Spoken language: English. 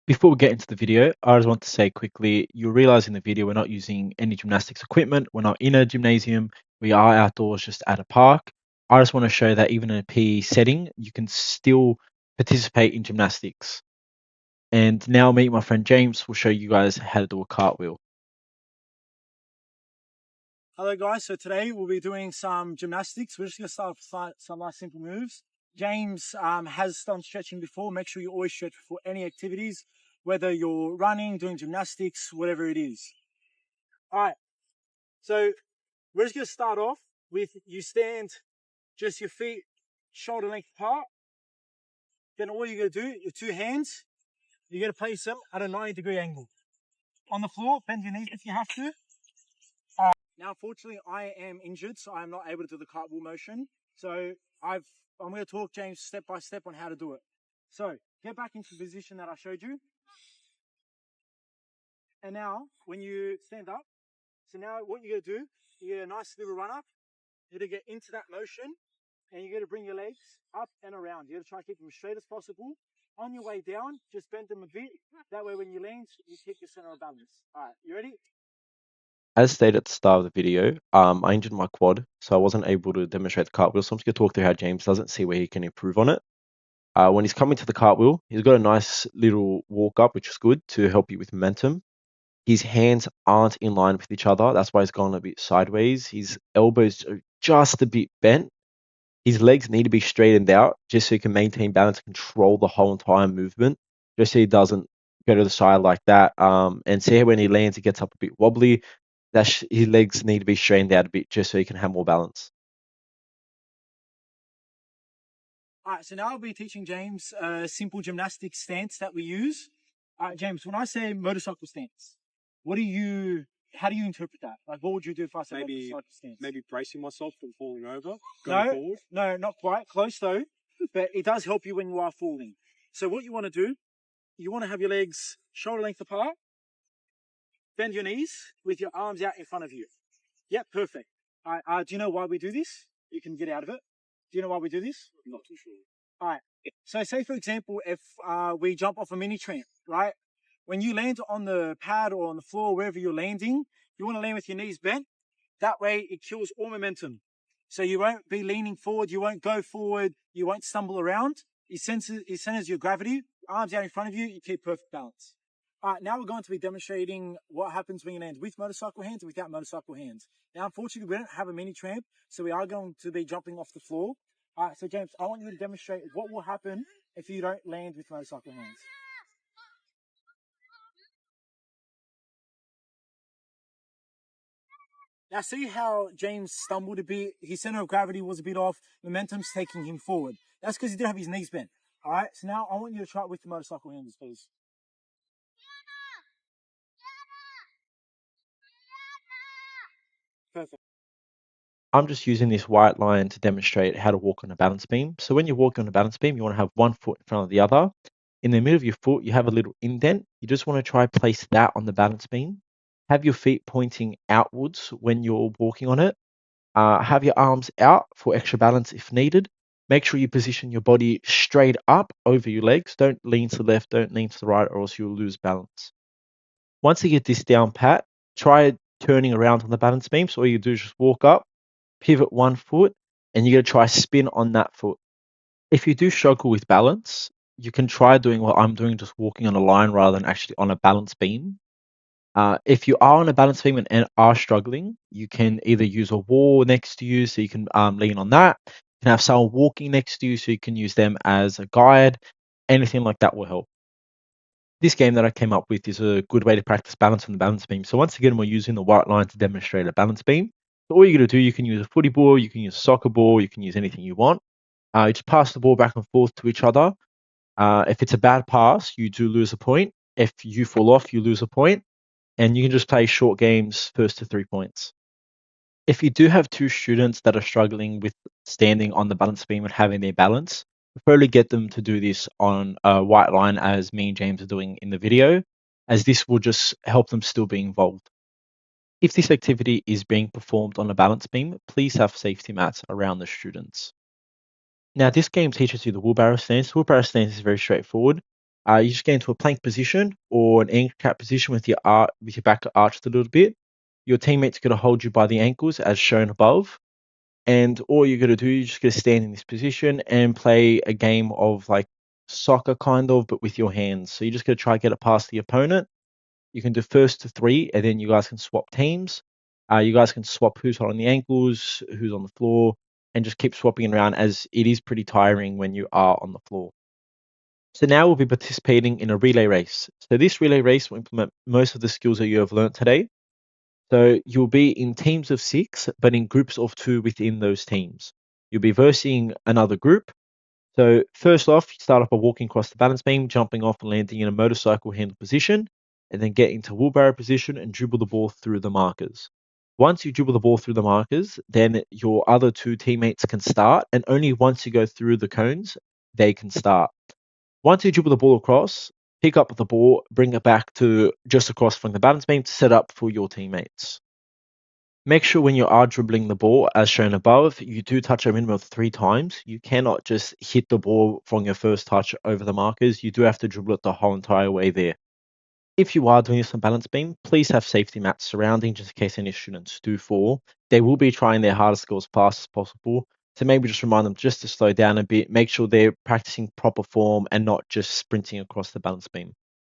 Before we get into the video, I just want to say quickly, you'll realize in the video we're not using any gymnastics equipment. We're not in a gymnasium. We are outdoors just at a park. I just want to show that even in a PE setting, you can still participate in gymnastics. And now me and my friend James will show you guys how to do a cartwheel. Hello guys, so today we'll be doing some gymnastics. We're just going to start with some nice simple moves. James has done stretching before. Make sure you always stretch before any activities, whether you're running, doing gymnastics, whatever it is. Alright, so we're just going to start off with you stand just your feet shoulder length apart. Then all you're going to do, your two hands, you're going to place them at a 90-degree angle. On the floor, bend your knees if you have to. Now, unfortunately, I am injured, so I'm not able to do the cartwheel motion. So I'm going to talk James step by step on how to do it. So get back into the position that I showed you. And now, when you stand up, so now what you're going to do, you get a nice little run up. You're going to get into that motion, and you're going to bring your legs up and around. You're going to try to keep them straight as possible. On your way down, just bend them a bit. That way, when you land, you keep your center of balance. All right, you ready? As stated at the start of the video, I injured my quad, so I wasn't able to demonstrate the cartwheel. So I'm just going to talk through how James doesn't see where he can improve on it. When he's coming to the cartwheel, he's got a nice little walk up, which is good to help you with momentum. His hands aren't in line with each other. That's why he's gone a bit sideways. His elbows are just a bit bent. His legs need to be straightened out just so he can maintain balance and control the whole entire movement, just so he doesn't go to the side like that. And see when he lands, he gets up a bit wobbly. His legs need to be straightened out a bit just so he can have more balance. All right, so now I'll be teaching James a simple gymnastics stance that we use. All right, James, when I say motorcycle stance, how do you interpret that? Like, what would you do if I said motorcycle stance? Maybe bracing myself from falling over, No, forward. no, not quite. Close though, but it does help you when you are falling. So what you want to do, you want to have your legs shoulder length apart, bend your knees with your arms out in front of you. Yeah, perfect. All right, do you know why we do this? You can get out of it. Do you know why we do this? Not too sure. All right. So say, for example, if we jump off a mini tramp, right? When you land on the pad or on the floor, wherever you're landing, you want to land with your knees bent. That way it kills all momentum. So you won't be leaning forward. You won't go forward. You won't stumble around. It centers your gravity. Arms out in front of you. You keep perfect balance. All right, now we're going to be demonstrating what happens when you land with motorcycle hands and without motorcycle hands. Now, unfortunately, we don't have a mini tramp, so we are going to be jumping off the floor. All right, so James, I want you to demonstrate what will happen if you don't land with motorcycle hands. Now, see how James stumbled a bit? His center of gravity was a bit off. Momentum's taking him forward. That's because he didn't have his knees bent. All right, so now I want you to try it with the motorcycle hands, please. Perfect. I'm just using this white line to demonstrate how to walk on a balance beam. So when you're walking on a balance beam, you want to have one foot in front of the other. In the middle of your foot, you have a little indent. You just want to try place that on the balance beam. Have your feet pointing outwards when you're walking on it. Have your arms out for extra balance if needed. Make sure you position your body straight up over your legs. Don't lean to the left, don't lean to the right, or else you'll lose balance. Once you get this down pat, try turning around on the balance beam. So all you do is just walk up, pivot one foot, and you're going to try spin on that foot. If you do struggle with balance, you can try doing what I'm doing, just walking on a line rather than actually on a balance beam. If you are on a balance beam and are struggling, you can either use a wall next to you so you can lean on that. You can have someone walking next to you so you can use them as a guide. Anything like that will help. This game that I came up with is a good way to practice balance on the balance beam. So once again, we're using the white line to demonstrate a balance beam. So all you're going to do, you can use a footy ball, you can use a soccer ball, you can use anything you want. You just pass the ball back and forth to each other. If it's a bad pass, you do lose a point. If you fall off, you lose a point. And you can just play short games, first to 3 points. If you do have two students that are struggling with standing on the balance beam and having their balance, probably get them to do this on a white line as me and James are doing in the video, as this will just help them still be involved. If this activity is being performed on a balance beam, please have safety mats around the students. Now, this game teaches you the wheelbarrow stance. The wheelbarrow stance is very straightforward. You just get into a plank position or an anchor cat position with your back arched a little bit. Your teammate's going to hold you by the ankles as shown above. And all you're going to do, you're just going to stand in this position and play a game of like soccer kind of, but with your hands. So you're just going to try to get it past the opponent. You can do first to 3, and then you guys can swap teams. You guys can swap who's on the ankles, who's on the floor, and just keep swapping around, as it is pretty tiring when you are on the floor. So now we'll be participating in a relay race. So this relay race will implement most of the skills that you have learned today. So you'll be in teams of 6, but in groups of 2 within those teams. You'll be versing another group. So first off, you start off by walking across the balance beam, jumping off and landing in a motorcycle handle position, and then get into wheelbarrow position and dribble the ball through the markers. Once you dribble the ball through the markers, then your other 2 teammates can start, and only once you go through the cones, they can start. Once you dribble the ball across, pick up the ball, bring it back to just across from the balance beam to set up for your teammates. Make sure when you are dribbling the ball, as shown above, you do touch a minimum of 3 times. You cannot just hit the ball from your first touch over the markers. You do have to dribble it the whole entire way there. If you are doing this on balance beam, please have safety mats surrounding just in case any students do fall. They will be trying their hardest to go as fast as possible. So maybe just remind them just to slow down a bit, make sure they're practicing proper form and not just sprinting across the balance beam.